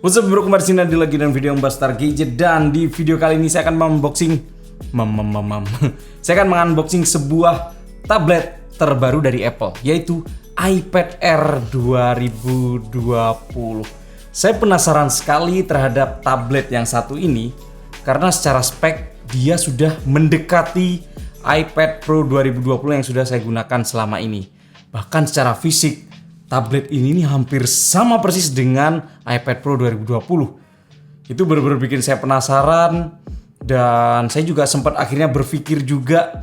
What's up bro, kembali sini lagi dengan video yang Bastar Gadget. Dan di video kali ini saya akan saya akan mengunboxing sebuah tablet terbaru dari Apple, yaitu iPad Air 2020. Saya penasaran sekali terhadap tablet yang satu ini karena secara spek dia sudah mendekati iPad Pro 2020 yang sudah saya gunakan selama ini. Bahkan secara fisik tablet ini hampir sama persis dengan iPad Pro 2020. Itu benar-benar bikin saya penasaran. Dan saya juga sempat akhirnya berpikir juga,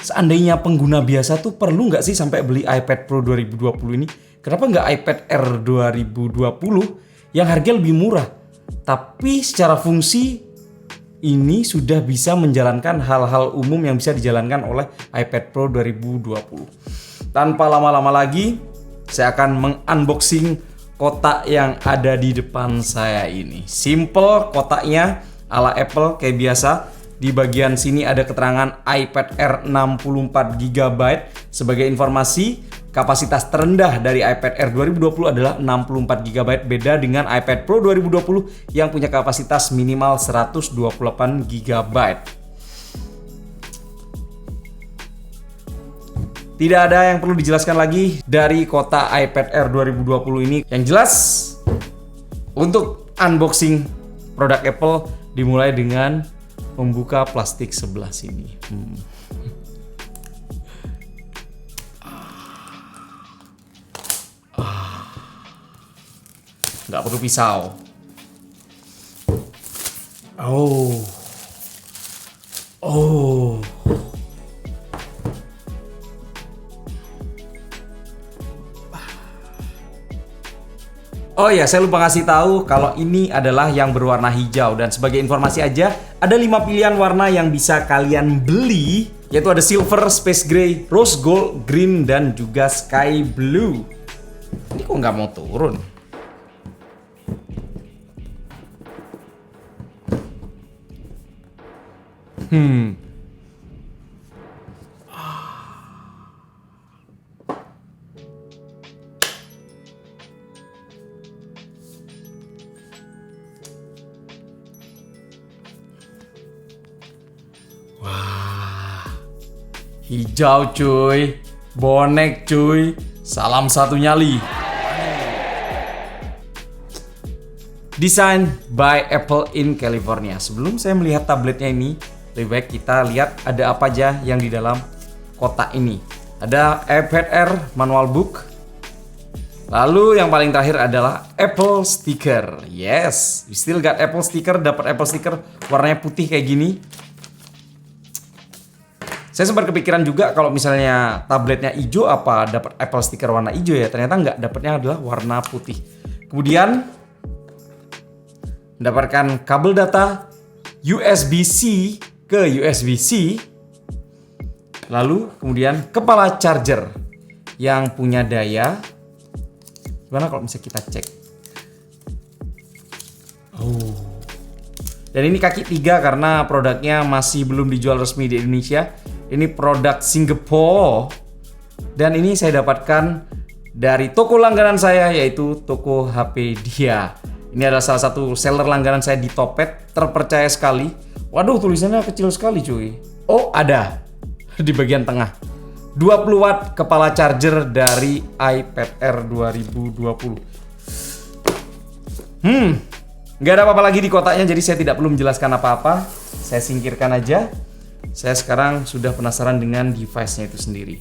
seandainya pengguna biasa tuh perlu nggak sih sampai beli iPad Pro 2020 ini? Kenapa nggak iPad Air 2020 yang harganya lebih murah? Tapi secara fungsi ini sudah bisa menjalankan hal-hal umum yang bisa dijalankan oleh iPad Pro 2020. Tanpa lama-lama lagi, saya akan mengunboxing kotak yang ada di depan saya ini. Simple kotaknya ala Apple kayak biasa. Di bagian sini ada keterangan iPad Air 64GB. Sebagai informasi, kapasitas terendah dari iPad Air 2020 adalah 64GB, beda dengan iPad Pro 2020 yang punya kapasitas minimal 128GB. Tidak ada yang perlu dijelaskan lagi dari kotak iPad Air 2020 ini. Yang jelas, untuk unboxing produk Apple dimulai dengan membuka plastik sebelah sini. Nggak perlu pisau. Oh. Oh ya, saya lupa kasih tahu kalau ini adalah yang berwarna hijau. Dan sebagai informasi aja, ada 5 pilihan warna yang bisa kalian beli, yaitu ada silver, space gray, rose gold, green, dan juga sky blue. Ini kok nggak mau turun? Hijau cuy, bonek cuy, salam satu nyali. Design by Apple in California. Sebelum saya melihat tabletnya ini, lebih baik kita lihat ada apa aja yang di dalam kotak ini. Ada iPad Air manual book. Lalu yang paling terakhir adalah Apple sticker. Yes, we still got Apple sticker. Dapat Apple sticker warnanya putih kayak gini. Saya sempat kepikiran juga kalau misalnya tabletnya hijau apa dapat Apple sticker warna hijau ya. Ternyata nggak, dapatnya adalah warna putih. Kemudian mendapatkan kabel data USB-C ke USB-C. Lalu kemudian kepala charger yang punya daya. Gimana kalau misalnya kita cek? Dan ini kaki 3 karena produknya masih belum dijual resmi di Indonesia. Ini produk Singapore. Dan ini saya dapatkan dari toko langganan saya, yaitu toko HP-dia. Ini adalah salah satu seller langganan saya di Topet, terpercaya sekali. Waduh, tulisannya kecil sekali cuy. Oh, ada di bagian tengah. 20 watt kepala charger dari iPad Air 2020. Nggak ada apa-apa lagi di kotaknya, jadi saya tidak perlu menjelaskan apa-apa. Saya singkirkan aja. Saya sekarang sudah penasaran dengan device-nya itu sendiri.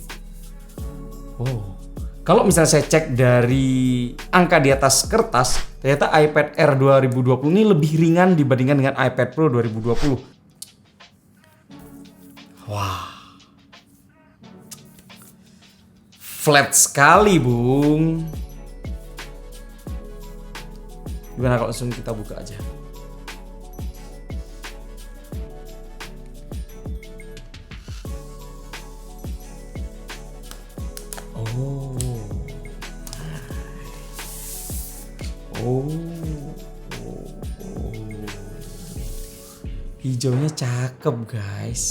Kalau misalnya saya cek dari angka di atas kertas, ternyata iPad Air 2020 ini lebih ringan dibandingkan dengan iPad Pro 2020. Wah. Flat sekali, Bung. Gimana kalau langsung kita buka aja? Hijaunya cakep guys.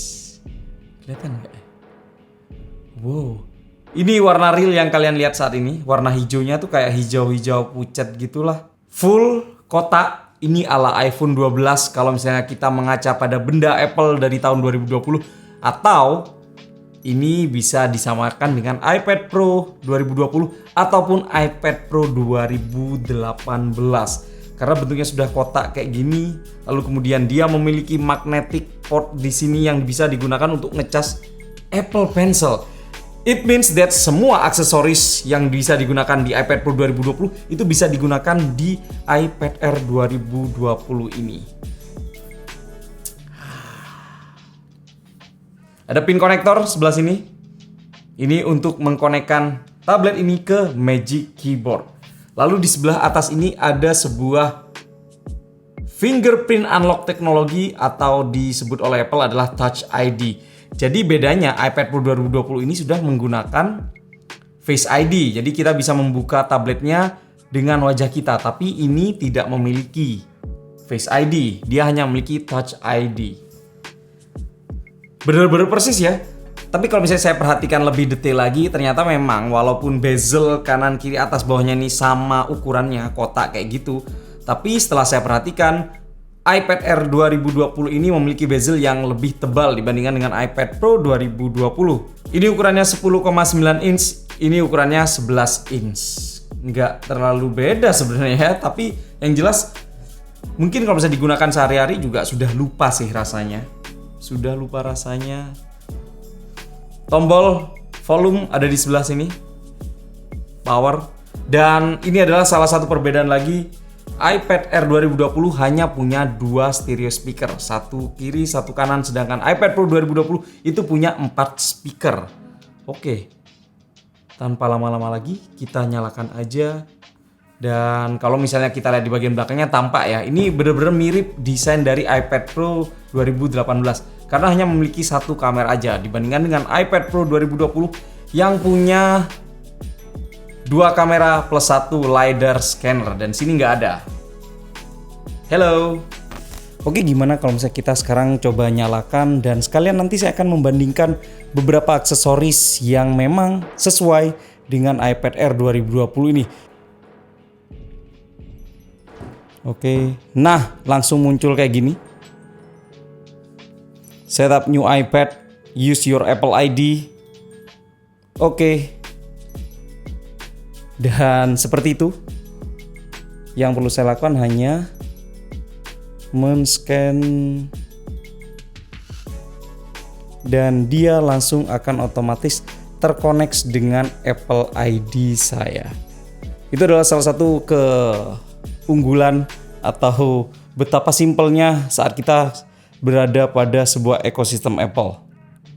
Kelihatan nggak ya? Wow. Ini warna real yang kalian lihat saat ini. Warna hijaunya tuh kayak hijau-hijau pucat gitulah. Full kotak. Ini ala iPhone 12 kalau misalnya kita mengaca pada benda Apple dari tahun 2020, atau ini bisa disamakan dengan iPad Pro 2020 ataupun iPad Pro 2018. Karena bentuknya sudah kotak kayak gini, lalu kemudian dia memiliki magnetic port di sini yang bisa digunakan untuk ngecas Apple Pencil. It means that semua aksesoris yang bisa digunakan di iPad Pro 2020 itu bisa digunakan di iPad Air 2020 ini. Ada pin konektor sebelah sini. Ini untuk mengkonekkan tablet ini ke Magic Keyboard. Lalu di sebelah atas ini ada sebuah fingerprint unlock teknologi atau disebut oleh Apple adalah Touch ID. Jadi bedanya iPad Pro 2020 ini sudah menggunakan Face ID. Jadi kita bisa membuka tabletnya dengan wajah kita, tapi ini tidak memiliki Face ID. Dia hanya memiliki Touch ID. Benar-benar persis ya. Tapi kalau misalnya saya perhatikan lebih detail lagi, ternyata memang walaupun bezel kanan kiri atas bawahnya ini sama ukurannya, kotak kayak gitu, tapi setelah saya perhatikan iPad Air 2020 ini memiliki bezel yang lebih tebal dibandingkan dengan iPad Pro 2020. Ini ukurannya 10,9 inch, ini ukurannya 11 inch. Nggak terlalu beda sebenarnya ya, tapi yang jelas mungkin kalau bisa digunakan sehari-hari juga sudah lupa sih rasanya. Sudah lupa rasanya. Tombol volume ada di sebelah sini. Power. Dan ini adalah salah satu perbedaan lagi. iPad Air 2020 hanya punya 2 stereo speaker, satu kiri, satu kanan, sedangkan iPad Pro 2020 itu punya 4 speaker. Oke, tanpa lama-lama lagi kita nyalakan aja. Dan kalau misalnya kita lihat di bagian belakangnya tampak ya, ini benar-benar mirip desain dari iPad Pro 2018 karena hanya memiliki satu kamera aja dibandingkan dengan iPad Pro 2020 yang punya 2 kamera plus 1 LiDAR scanner, dan sini nggak ada. Hello. Oke, gimana kalau misalnya kita sekarang coba nyalakan dan sekalian nanti saya akan membandingkan beberapa aksesoris yang memang sesuai dengan iPad Air 2020 ini. Oke, nah langsung muncul kayak gini. Setup new iPad, use your Apple ID. Oke. Dan seperti itu. Yang perlu saya lakukan hanya men-scan dan dia langsung akan otomatis terkoneksi dengan Apple ID saya. Itu adalah salah satu keunggulan atau betapa simpelnya saat kita berada pada sebuah ekosistem Apple.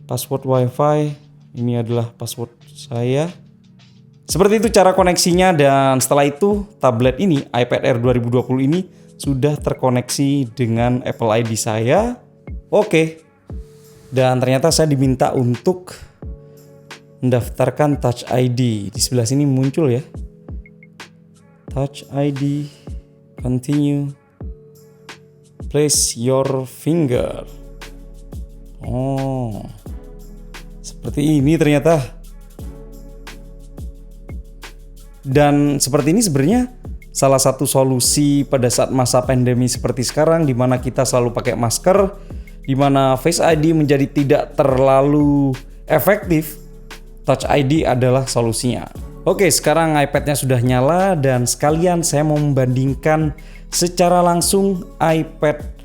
Password WiFi, ini adalah password saya. Seperti itu cara koneksinya, dan setelah itu tablet ini, iPad Air 2020 ini sudah terkoneksi dengan Apple ID saya. Oke. Dan ternyata saya diminta untuk mendaftarkan Touch ID. Di sebelah sini muncul ya. Touch ID, continue, place your finger. Oh, seperti ini ternyata. Dan seperti ini sebenarnya salah satu solusi pada saat masa pandemi seperti sekarang, di mana kita selalu pakai masker, di mana Face ID menjadi tidak terlalu efektif. Touch ID adalah solusinya. Oke, sekarang iPad-nya sudah nyala dan sekalian saya mau membandingkan secara langsung iPad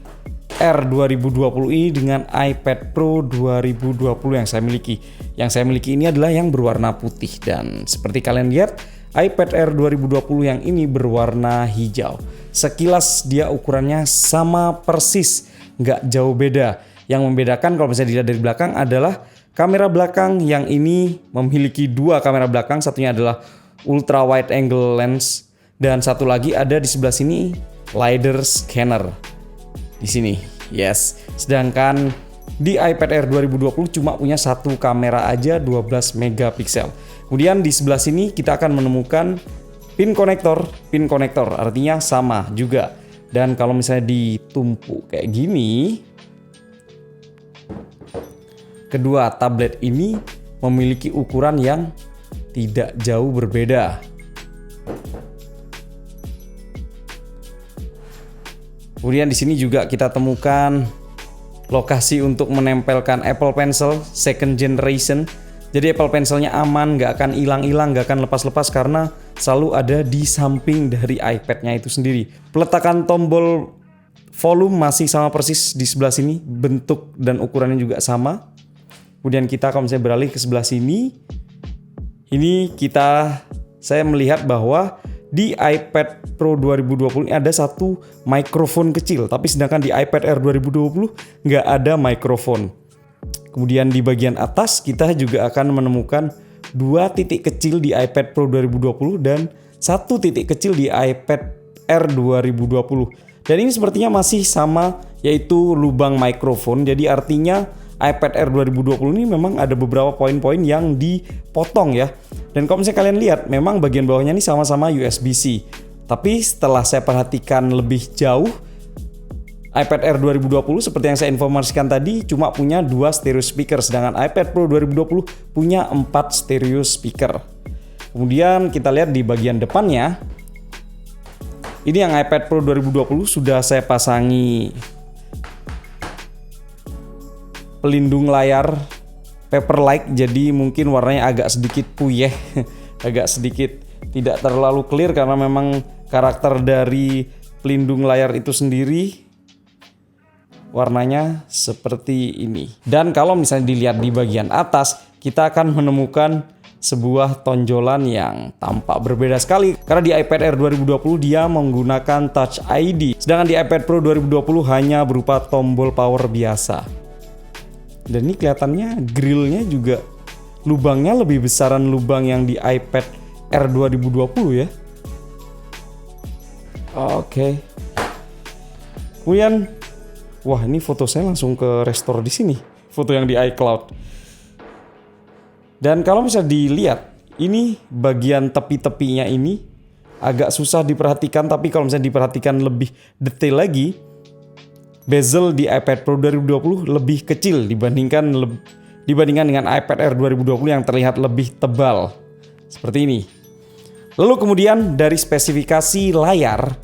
Air 2020 ini dengan iPad Pro 2020 yang saya miliki. Yang saya miliki ini adalah yang berwarna putih, dan seperti kalian lihat iPad Air 2020 yang ini berwarna hijau. Sekilas dia ukurannya sama persis, nggak jauh beda. Yang membedakan kalau misalnya dilihat dari belakang adalah kamera belakang yang ini memiliki 2 kamera belakang. Satunya adalah ultra wide angle lens, dan satu lagi ada di sebelah sini LiDAR scanner. Di sini, yes. Sedangkan di iPad Air 2020 cuma punya 1 kamera aja 12 megapiksel. Kemudian di sebelah sini kita akan menemukan pin konektor. Pin konektor artinya sama juga. Dan kalau misalnya ditumpuk kayak gini, kedua tablet ini memiliki ukuran yang tidak jauh berbeda. Kemudian di sini juga kita temukan lokasi untuk menempelkan Apple Pencil second generation. Jadi Apple Pencilnya aman, nggak akan hilang-hilang, nggak akan lepas-lepas karena selalu ada di samping dari iPad-nya itu sendiri. Peletakan tombol volume masih sama persis di sebelah sini, bentuk dan ukurannya juga sama. Kemudian kita kalau misalnya beralih ke sebelah sini, ini saya melihat bahwa di iPad Pro 2020 ini ada satu mikrofon kecil, tapi sedangkan di iPad Air 2020 nggak ada mikrofon. Kemudian di bagian atas kita juga akan menemukan 2 titik kecil di iPad Pro 2020 dan 1 titik kecil di iPad Air 2020. Dan ini sepertinya masih sama, yaitu lubang mikrofon. Jadi artinya iPad Air 2020 ini memang ada beberapa poin-poin yang dipotong ya. Dan kalau misalnya kalian lihat, memang bagian bawahnya ini sama-sama USB-C. Tapi setelah saya perhatikan lebih jauh, iPad Air 2020 seperti yang saya informasikan tadi cuma punya 2 stereo speaker, sedangkan iPad Pro 2020 punya 4 stereo speaker. Kemudian kita lihat di bagian depannya, ini yang iPad Pro 2020 sudah saya pasangi pelindung layar Paperlike, jadi mungkin warnanya agak sedikit puyeh, agak sedikit tidak terlalu clear karena memang karakter dari pelindung layar itu sendiri warnanya seperti ini. Dan kalau misalnya dilihat di bagian atas, kita akan menemukan sebuah tonjolan yang tampak berbeda sekali. Karena di iPad Air 2020 dia menggunakan Touch ID, sedangkan di iPad Pro 2020 hanya berupa tombol power biasa. Dan ini kelihatannya grillnya juga lubangnya lebih besaran lubang yang di iPad Air 2020 ya. Oke. Kemudian wah, ini foto saya langsung ke restore di sini. Foto yang di iCloud. Dan kalau bisa dilihat, ini bagian tepi-tepinya ini agak susah diperhatikan, tapi kalau misalnya diperhatikan lebih detail lagi, bezel di iPad Pro 2020 lebih kecil dibandingkan dengan iPad Air 2020 yang terlihat lebih tebal. Seperti ini. Lalu kemudian dari spesifikasi layar,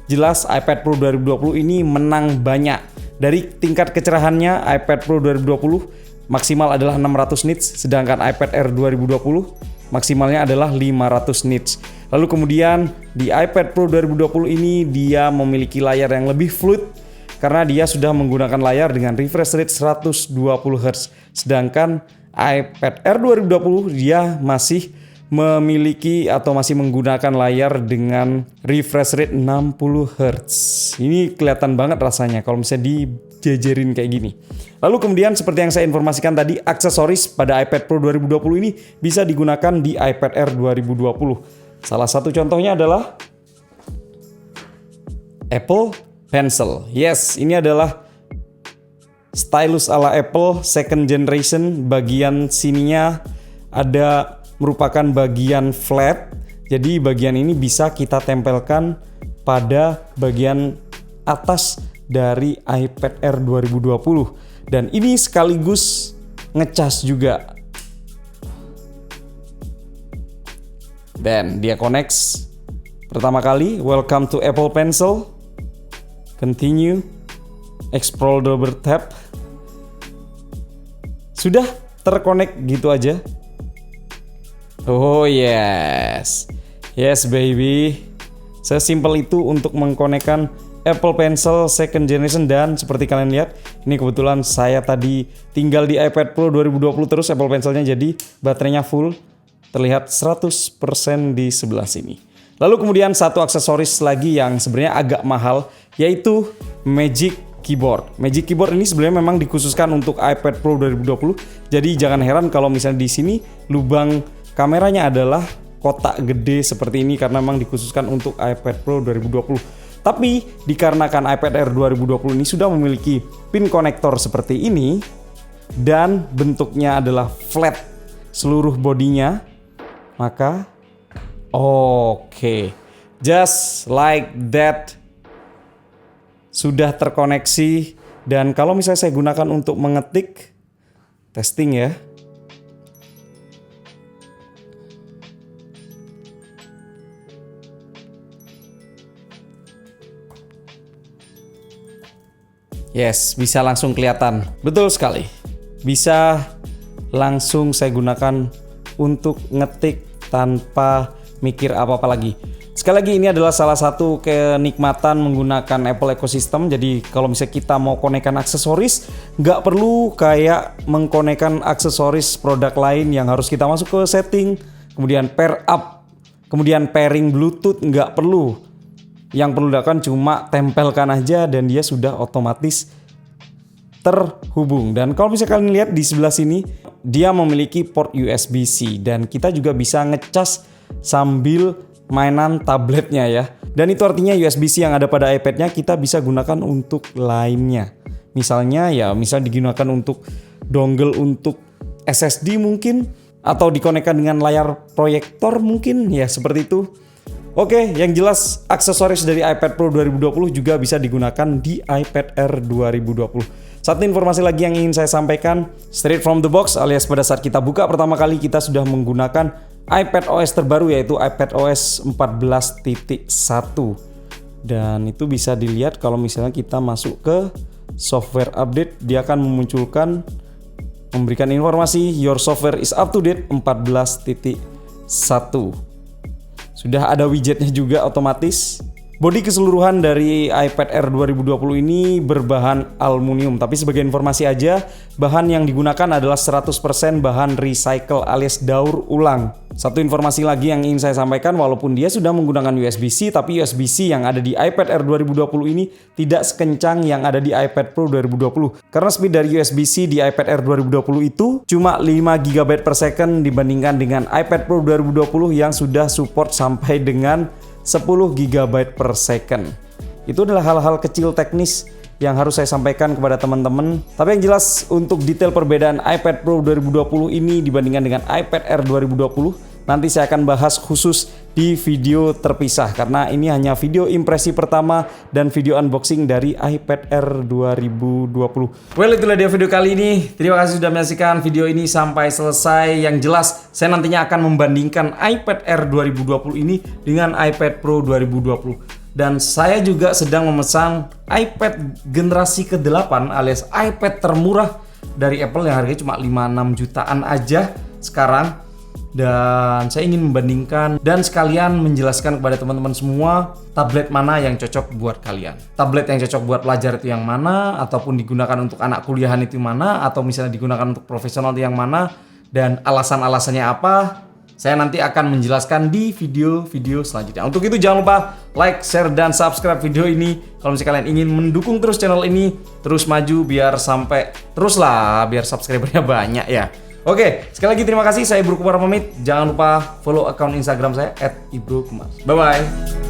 jelas iPad Pro 2020 ini menang banyak. Dari tingkat kecerahannya, iPad Pro 2020 maksimal adalah 600 nits, sedangkan iPad Air 2020 maksimalnya adalah 500 nits. Lalu kemudian di iPad Pro 2020 ini dia memiliki layar yang lebih fluid karena dia sudah menggunakan layar dengan refresh rate 120 Hz. Sedangkan iPad Air 2020 dia masih memiliki atau masih menggunakan layar dengan refresh rate 60 Hz. Ini kelihatan banget rasanya kalau misalnya dijejerin kayak gini. Lalu kemudian seperti yang saya informasikan tadi, aksesoris pada iPad Pro 2020 ini bisa digunakan di iPad Air 2020. Salah satu contohnya adalah Apple Pencil. Yes, ini adalah stylus ala Apple second generation. Bagian sininya merupakan bagian flat, jadi bagian ini bisa kita tempelkan pada bagian atas dari iPad Air 2020 dan ini sekaligus ngecas juga. Dan dia connects pertama kali, welcome to Apple Pencil, continue, scroll double tap, sudah terkonek gitu aja. Oh yes, yes baby. Sesimpel itu untuk mengkonekkan Apple Pencil second generation. Dan seperti kalian lihat, ini kebetulan saya tadi tinggal di iPad Pro 2020 terus Apple Pencilnya, jadi baterainya full, terlihat 100% di sebelah sini. Lalu kemudian satu aksesoris lagi yang sebenarnya agak mahal, yaitu Magic Keyboard. Magic Keyboard ini sebenarnya memang dikhususkan untuk iPad Pro 2020. Jadi jangan heran kalau misalnya di sini lubang kameranya adalah kotak gede seperti ini karena memang dikhususkan untuk iPad Pro 2020. Tapi dikarenakan iPad Air 2020 ini sudah memiliki pin konektor seperti ini dan bentuknya adalah flat seluruh bodinya, maka oke, just like that sudah terkoneksi. Dan kalau misalnya saya gunakan untuk mengetik, testing ya. Yes, bisa langsung kelihatan. Betul sekali. Bisa langsung saya gunakan untuk ngetik tanpa mikir apa-apa lagi. Sekali lagi, ini adalah salah satu kenikmatan menggunakan Apple Ecosystem. Jadi kalau misalnya kita mau konekkan aksesoris, nggak perlu kayak mengkonekkan aksesoris produk lain yang harus kita masuk ke setting, kemudian pair up, kemudian pairing Bluetooth, nggak perlu. Yang perlu dilakukan cuma tempelkan aja dan dia sudah otomatis terhubung. Dan kalau misalnya kalian lihat di sebelah sini, dia memiliki port USB-C dan kita juga bisa ngecas sambil mainan tabletnya ya. Dan itu artinya USB-C yang ada pada iPad-nya kita bisa gunakan untuk lainnya. Misalnya digunakan untuk dongle untuk SSD mungkin, atau dikonekkan dengan layar proyektor mungkin, ya seperti itu. Oke, yang jelas aksesoris dari iPad Pro 2020 juga bisa digunakan di iPad Air 2020. Satu informasi lagi yang ingin saya sampaikan, straight from the box alias pada saat kita buka pertama kali kita sudah menggunakan iPad OS terbaru yaitu iPad OS 14.1. Dan itu bisa dilihat kalau misalnya kita masuk ke software update, dia akan memberikan informasi your software is up to date 14.1. Sudah ada widgetnya juga otomatis. Bodi keseluruhan dari iPad Air 2020 ini berbahan aluminium, tapi sebagai informasi aja, bahan yang digunakan adalah 100% bahan recycle alias daur ulang. Satu informasi lagi yang ingin saya sampaikan, walaupun dia sudah menggunakan USB-C, tapi USB-C yang ada di iPad Air 2020 ini tidak sekencang yang ada di iPad Pro 2020. Karena speed dari USB-C di iPad Air 2020 itu cuma 5 GB per second dibandingkan dengan iPad Pro 2020 yang sudah support sampai dengan 10 GB per second. Itu adalah hal-hal kecil teknis yang harus saya sampaikan kepada teman-teman. Tapi yang jelas untuk detail perbedaan iPad Pro 2020 ini dibandingkan dengan iPad Air 2020, nanti saya akan bahas khusus di video terpisah karena ini hanya video impresi pertama dan video unboxing dari iPad Air 2020. Well, itulah dia video kali ini. Terima kasih sudah menyaksikan video ini sampai selesai. Yang jelas saya nantinya akan membandingkan iPad Air 2020 ini dengan iPad Pro 2020. Dan saya juga sedang memesan iPad generasi ke-8 alias iPad termurah dari Apple yang harganya cuma 5-6 jutaan aja sekarang. Dan saya ingin membandingkan dan sekalian menjelaskan kepada teman-teman semua tablet mana yang cocok buat kalian. Tablet yang cocok buat pelajar itu yang mana, ataupun digunakan untuk anak kuliahan itu mana, atau misalnya digunakan untuk profesional itu yang mana, dan alasan-alasannya apa. Saya nanti akan menjelaskan di video-video selanjutnya. Untuk itu jangan lupa like, share, dan subscribe video ini. Kalau misalnya kalian ingin mendukung terus channel ini, terus maju biar subscribernya banyak ya. Oke, sekali lagi terima kasih. Saya Ibro Kumar pamit. Jangan lupa follow akun Instagram saya @ibrokumar. Bye-bye.